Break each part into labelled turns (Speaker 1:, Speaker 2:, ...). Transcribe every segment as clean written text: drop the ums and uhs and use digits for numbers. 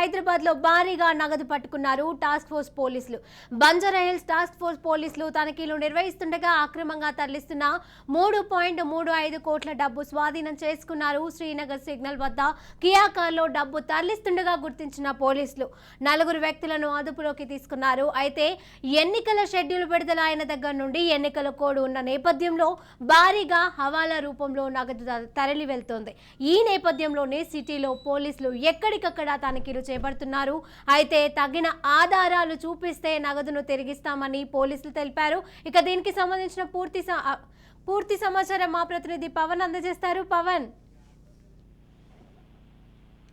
Speaker 1: హైదరాబాద్ లో భారీగా నగదు పట్టుకున్నారు టాస్క్ ఫోర్స్ పోలీసులు. బంజారాహిల్స్ టాస్క్ ఫోర్స్ పోలీసులు తనిఖీలు నిర్వహిస్తుండగా అక్రమంగా తరలిస్తున్న 3.35 కోట్ల డబ్బు స్వాధీనం చేసుకున్నారు. శ్రీనగర్ సిగ్నల్ వద్ద కియా కార్లో డబ్బు తరలిస్తుండగా గుర్తించిన పోలీసులు 4 వ్యక్తులను అదుపులోకి తీసుకున్నారు. అయితే ఎన్నికల షెడ్యూల్ విడుదల అయిన దగ్గర నుండి ఎన్నికల కోడ్ ఉన్న నేపథ్యంలో భారీగా హవాలా రూపంలో నగదు తరలి వెళ్తోంది. ఈ నేపథ్యంలోనే సిటీలో పోలీసులు ఎక్కడికక్కడ తనిఖీలు చేపడుతున్నారు. అయితే తగిన ఆధారాలు చూపిస్తే నగదును తిరిగిస్తామని పోలీసులు తెలిపారు. ఇక దీనికి సంబంధించిన పూర్తి సమాచారం మా ప్రతినిధి పవన్ అందజేస్తారు. పవన్,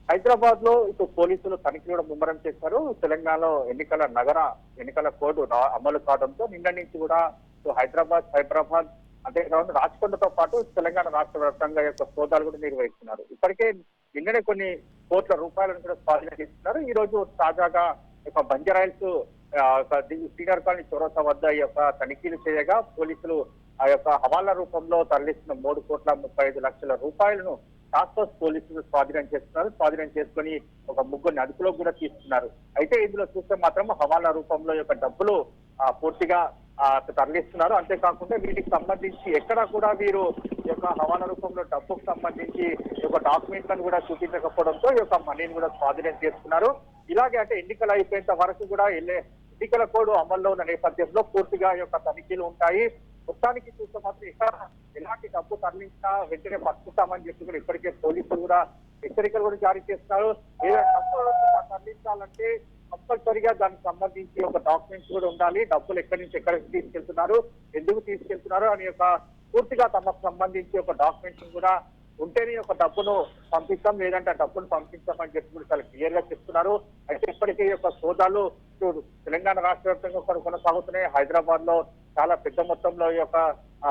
Speaker 2: హైదరాబాద్ లో ఇప్పుడు పోలీసులు తనిఖీలు ముమ్మరం చేశారు. తెలంగాణలో ఎన్నికల కోడ్ అమలు కావడంతో నిన్న నుంచి కూడా హైదరాబాద్ అంతేకాకుండా రాచకొండతో పాటు తెలంగాణ రాష్ట్ర వ్యాప్తంగా యొక్క సోదాలు కూడా నిర్వహిస్తున్నారు. ఇప్పటికే నిన్ననే కొన్ని కోట్ల రూపాయలను కూడా స్వాధీనం చేస్తున్నారు. ఈ రోజు తాజాగా బంజారాహిల్స్ శ్రీనగర్ కాలనీ చౌరస్తా వద్ద ఈ యొక్క తనిఖీలు చేయగా పోలీసులు ఆ యొక్క హవాలా రూపంలో తరలిస్తున్న 3.35 కోట్ల టాస్క్ ఫోర్స్ పోలీసులు స్వాధీనం చేస్తున్నారు. స్వాధీనం చేసుకుని ఒక ముగ్గురిని అదుపులోకి కూడా తీసుకున్నారు. అయితే ఇందులో చూస్తే మాత్రం హవాలా రూపంలో యొక్క డబ్బులు పూర్తిగా తరలిస్తున్నారు. అంతేకాకుండా వీటికి సంబంధించి ఎక్కడా కూడా వీరు ఈ యొక్క హవాలా రూపంలో డబ్బుకు సంబంధించి ఒక డాక్యుమెంట్లను కూడా చూపించకపోవడంతో ఈ యొక్క మనీని కూడా స్వాధీనం చేసుకున్నారు. ఇలాగే అంటే ఎన్నికలు అయిపోయేంత వరకు కూడా ఎన్నికల కోడ్ అమల్లో ఉన్న నేపథ్యంలో పూర్తిగా ఈ యొక్క తనిఖీలు ఉంటాయి. మొత్తానికి చూస్తే మాత్రం ఇక్కడ ఎలాంటి డబ్బు తరలించినా వెంటనే పట్టుకుంటామని చెప్పి కూడా ఇప్పటికే పోలీసులు కూడా హెచ్చరికలు కూడా జారీ చేస్తున్నారు. ఏదైనా డబ్బు తరలించాలంటే కంపల్సరిగా దానికి సంబంధించి ఒక డాక్యుమెంట్స్ కూడా ఉండాలి. డబ్బులు ఎక్కడి నుంచి ఎక్కడికి తీసుకెళ్తున్నారు, ఎందుకు తీసుకెళ్తున్నారు అని ఒక పూర్తిగా తమకు సంబంధించి ఒక డాక్యుమెంట్స్ కూడా ఉంటేనే ఒక డబ్బును పంపిస్తాం, లేదంటే ఆ డబ్బును పంపించామని చెప్పి కూడా చాలా క్లియర్ గా చెప్తున్నారు. అయితే ఇప్పటికే ఈ యొక్క సోదాలు తెలంగాణ రాష్ట్ర వ్యాప్తంగా కొనసాగుతున్నాయి. హైదరాబాద్ లో చాలా పెద్ద మొత్తంలో ఈ యొక్క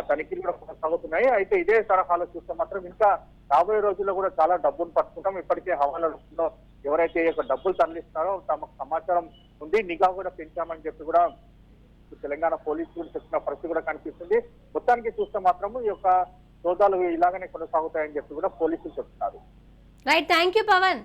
Speaker 2: తనిఖీలు కూడా కొనసాగుతున్నాయి. అయితే ఇదే తరహాలో చూస్తే మాత్రం ఇంకా రాబోయే రోజుల్లో కూడా చాలా డబ్బును పట్టుకుంటాం. ఇప్పటికే హవాలా రూపంలో ఎవరైతే ఈ యొక్క డబ్బులు తరలిస్తున్నారో తమకు సమాచారం ఉంది, నిఘా కూడా పెంచామని చెప్పి కూడా తెలంగాణ పోలీసులు చెప్పిన పరిస్థితి కూడా కనిపిస్తుంది. మొత్తానికి చూస్తే మాత్రం ఈ యొక్క సోదాలు ఇలాగనే కొనసాగుతాయని చెప్పి కూడా పోలీసులు చెప్తున్నారు.
Speaker 1: Right, thank you Pawan.